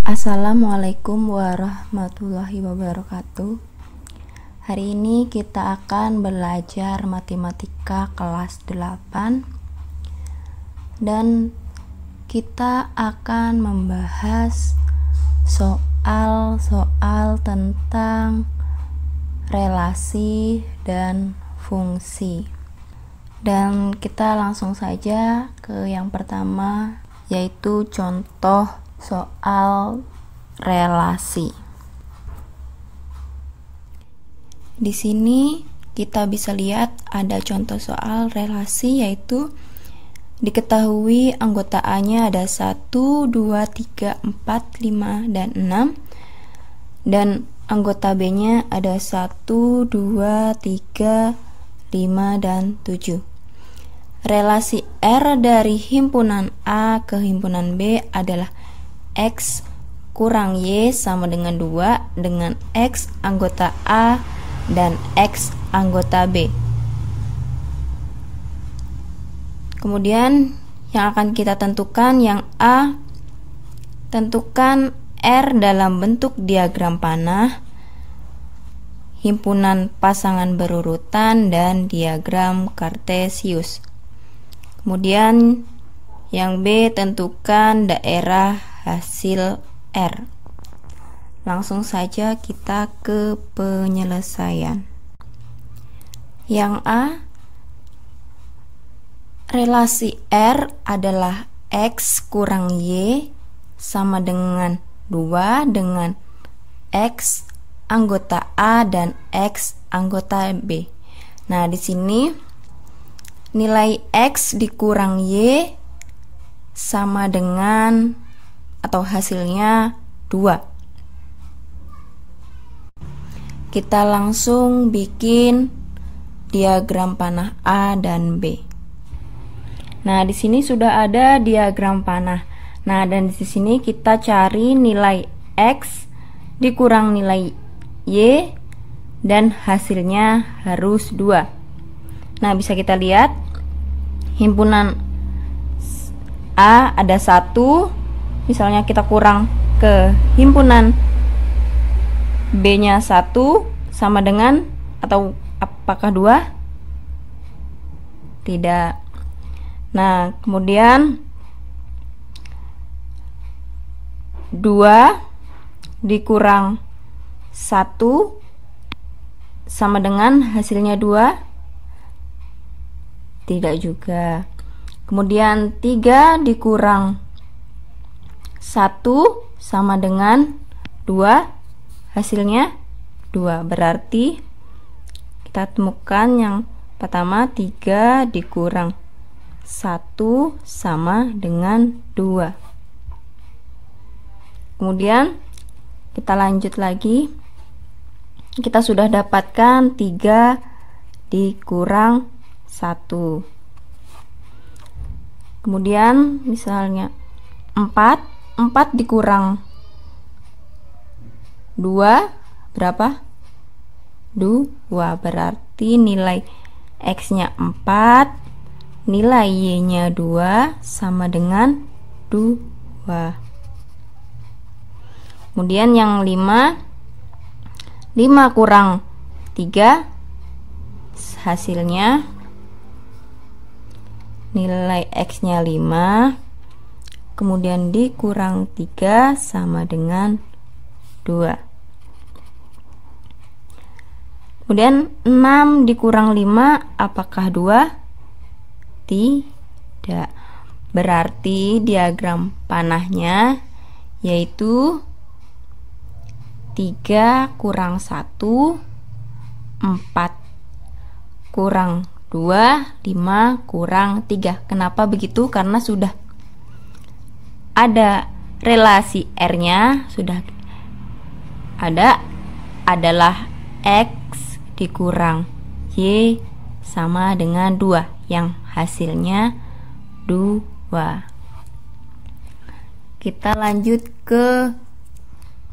Assalamualaikum warahmatullahi wabarakatuh. Hari ini kita akan belajar matematika kelas 8 dan kita akan membahas soal-soal tentang relasi dan fungsi. Dan kita langsung saja ke yang pertama, yaitu contoh soal relasi. Di sini kita bisa lihat ada contoh soal relasi, yaitu diketahui anggota A-nya ada 1, 2, 3, 4, 5, dan 6, dan anggota B-nya ada 1, 2, 3, 5, dan 7. Relasi R dari himpunan A ke himpunan B adalah X kurang Y sama dengan 2 dengan X anggota A dan X anggota B. Kemudian yang akan kita tentukan, yang A, tentukan R dalam bentuk diagram panah, himpunan pasangan berurutan, dan diagram kartesius. Kemudian yang B, tentukan daerah hasil R. Langsung saja kita ke penyelesaian. Yang A, relasi R adalah X kurang Y sama dengan 2 dengan X anggota A dan X anggota B. Nah, di sini nilai X dikurang Y sama dengan atau hasilnya 2. Kita langsung bikin diagram panah A dan B. Nah, di sini sudah ada diagram panah. Nah, dan di sini kita cari nilai X dikurang nilai Y dan hasilnya harus 2. Nah, bisa kita lihat himpunan A ada 1, misalnya kita kurang ke himpunan B-nya 1 sama dengan atau apakah 2? Tidak. Nah, kemudian 2 dikurang 1 sama dengan hasilnya 2? Tidak juga. Kemudian 3 dikurang 1 sama dengan 2, hasilnya 2. Berarti kita temukan yang pertama 3 dikurang 1 sama dengan 2. Kemudian kita lanjut lagi. Kita sudah dapatkan 3 dikurang 1. Kemudian misalnya 4 dikurang 2 berapa? 2. Berarti nilai X-nya 4, nilai Y-nya 2 sama dengan 2. Kemudian yang 5 kurang 3, hasilnya nilai X-nya 5, kemudian dikurang 3 sama dengan 2. Kemudian 6 dikurang 5 apakah 2? Tidak. Berarti diagram panahnya yaitu 3 kurang 1 4 kurang 2 5 kurang 3. Kenapa begitu? Karena sudah ada relasi R-nya, sudah ada, adalah X dikurang Y sama dengan 2 yang hasilnya 2. Kita lanjut ke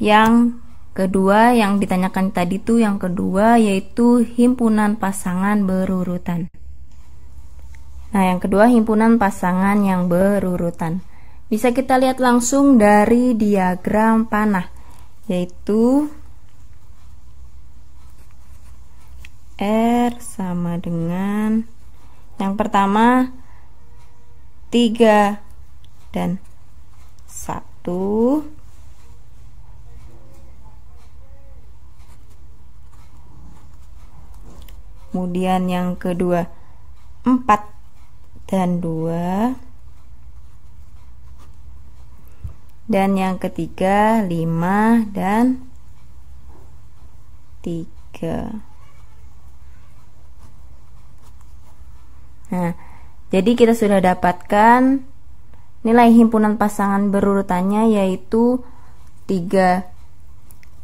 yang kedua yang ditanyakan tadi tuh, yang kedua yaitu himpunan pasangan berurutan. Nah, yang kedua himpunan pasangan yang berurutan. Bisa kita lihat langsung dari diagram panah, yaitu R sama dengan yang pertama 3 dan 1, kemudian yang kedua 4 dan 2, dan yang ketiga 5 dan 3. Nah, jadi kita sudah dapatkan nilai himpunan pasangan berurutannya, yaitu 3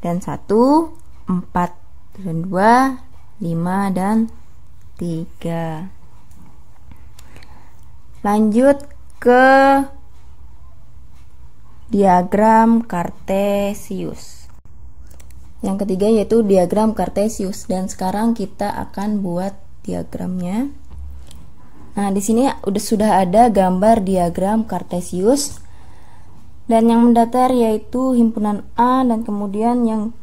dan 1, 4 dan 2, 5 dan 3. Lanjut ke diagram kartesius. Yang ketiga yaitu diagram kartesius, dan sekarang kita akan buat diagramnya. Nah, di sini sudah ada gambar diagram kartesius, dan yang mendatar yaitu himpunan A, dan kemudian yang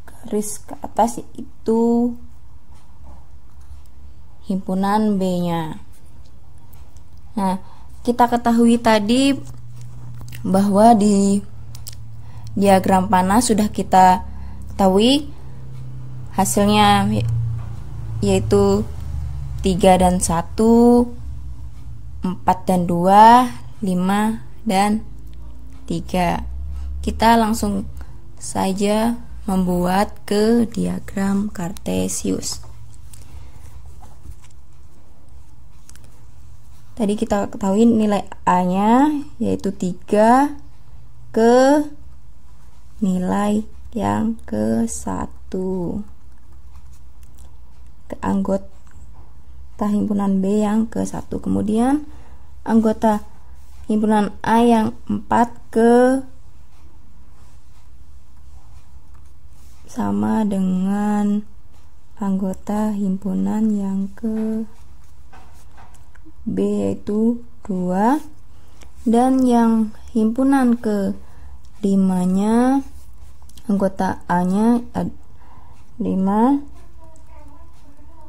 garis ke atas itu himpunan B-nya. Nah, kita ketahui tadi bahwa di diagram panah sudah kita ketahui hasilnya yaitu 3 dan 1, 4 dan 2, 5 dan 3. Kita langsung saja membuat ke diagram kartesius. Tadi kita ketahui nilai A-nya yaitu 3 ke nilai yang ke-1 ke anggota himpunan B yang ke-1, kemudian anggota himpunan A yang 4 ke sama dengan anggota himpunan yang ke B yaitu 2, dan yang himpunan ke 5-nya anggota A-nya 5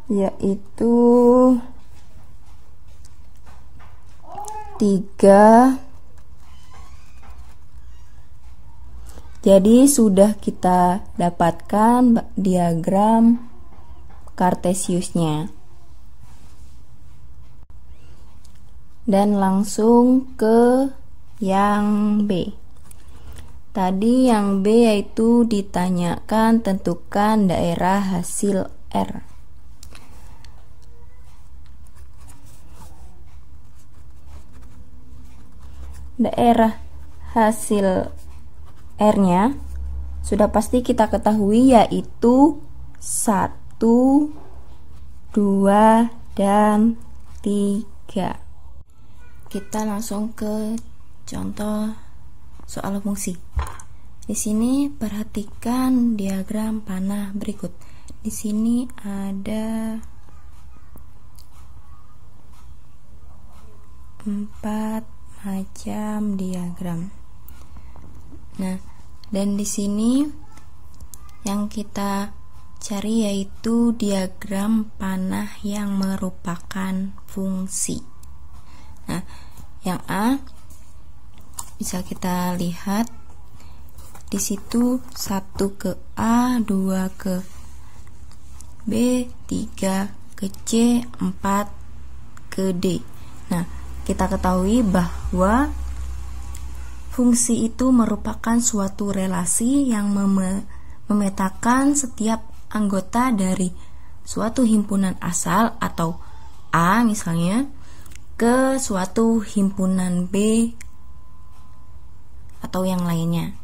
yaitu 3. Jadi sudah kita dapatkan diagram kartesiusnya. Dan langsung ke yang B. Tadi yang B yaitu ditanyakan tentukan daerah hasil R. Daerah hasil R-nya sudah pasti kita ketahui yaitu 1, 2, dan 3. Kita langsung ke contoh soal fungsi. Di sini perhatikan diagram panah berikut. Di sini ada 4 macam diagram. Nah, dan di sini yang kita cari yaitu diagram panah yang merupakan fungsi. Nah, yang A bisa kita lihat di situ 1 ke A, 2 ke B, 3 ke C, 4 ke D. Nah, kita ketahui bahwa fungsi itu merupakan suatu relasi yang memetakan setiap anggota dari suatu himpunan asal atau A misalnya ke suatu himpunan B atau yang lainnya.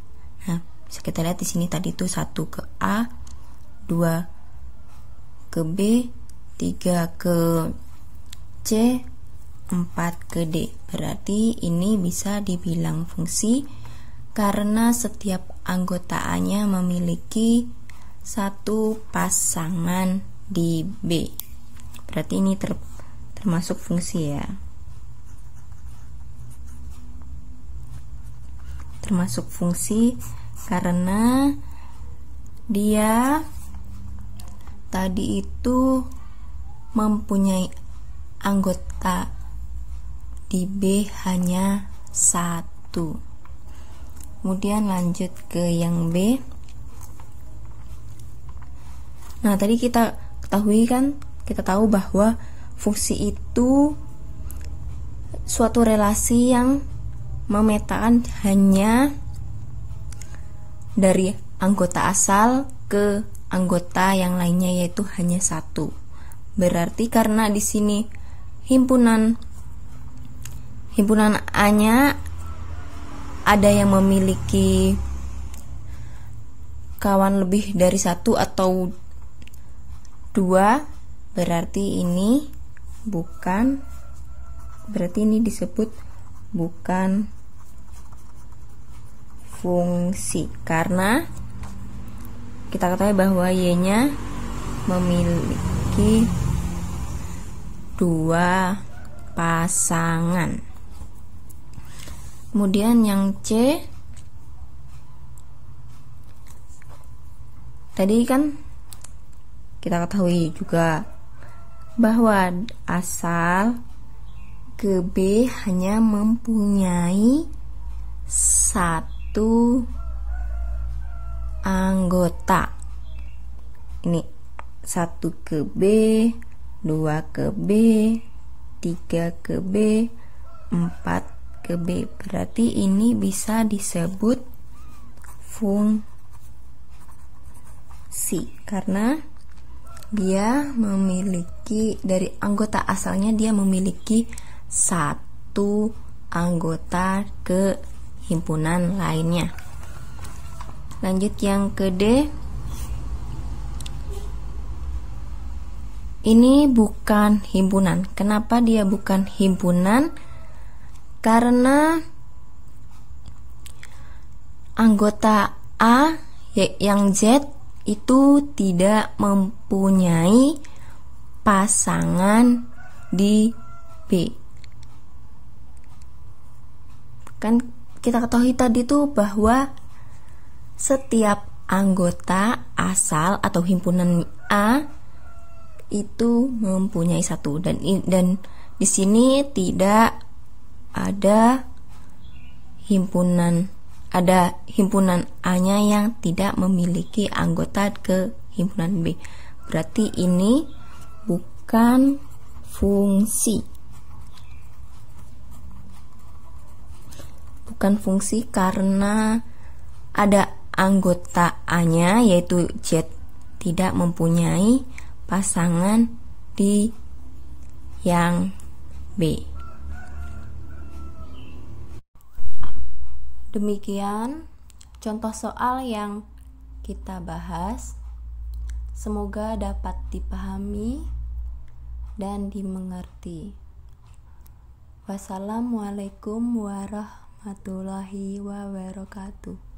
Nah, bisa kita lihat di sini tadi itu 1 ke A, 2 ke B, 3 ke C, 4 ke D. Berarti ini bisa dibilang fungsi karena setiap anggota A-nya memiliki satu pasangan di B. Berarti ini termasuk fungsi ya. termasuk fungsi karena dia tadi itu mempunyai anggota di B hanya 1. Kemudian lanjut ke yang B. Nah, tadi kita tahu bahwa fungsi itu suatu relasi yang memetakan hanya dari anggota asal ke anggota yang lainnya, yaitu hanya 1. Berarti karena di sini himpunan A-nya ada yang memiliki kawan lebih dari 1 atau 2, berarti ini disebut bukan fungsi karena kita ketahui bahwa Y-nya memiliki 2 pasangan. Kemudian yang C, tadi kan kita ketahui juga bahwa asal ke B hanya mempunyai 1 anggota. Ini 1 ke B, 2 ke B, 3 ke B, 4 ke B. Berarti ini bisa disebut fungsi karena dia memiliki dari anggota asalnya dia memiliki 1 anggota ke himpunan lainnya. Lanjut yang ke D. Ini bukan himpunan. Kenapa dia bukan himpunan? Karena anggota A yang Z itu tidak mempunyai pasangan di B. Kan kita ketahui tadi tuh bahwa setiap anggota asal atau himpunan A itu mempunyai 1 dan di sini tidak ada himpunan A-nya yang tidak memiliki anggota ke himpunan B. Berarti ini bukan fungsi. Bukan fungsi karena ada anggota A-nya yaitu Z tidak mempunyai pasangan di yang B. Demikian contoh soal yang kita bahas. Semoga dapat dipahami dan dimengerti. Wassalamualaikum warahmatullahi wabarakatuh.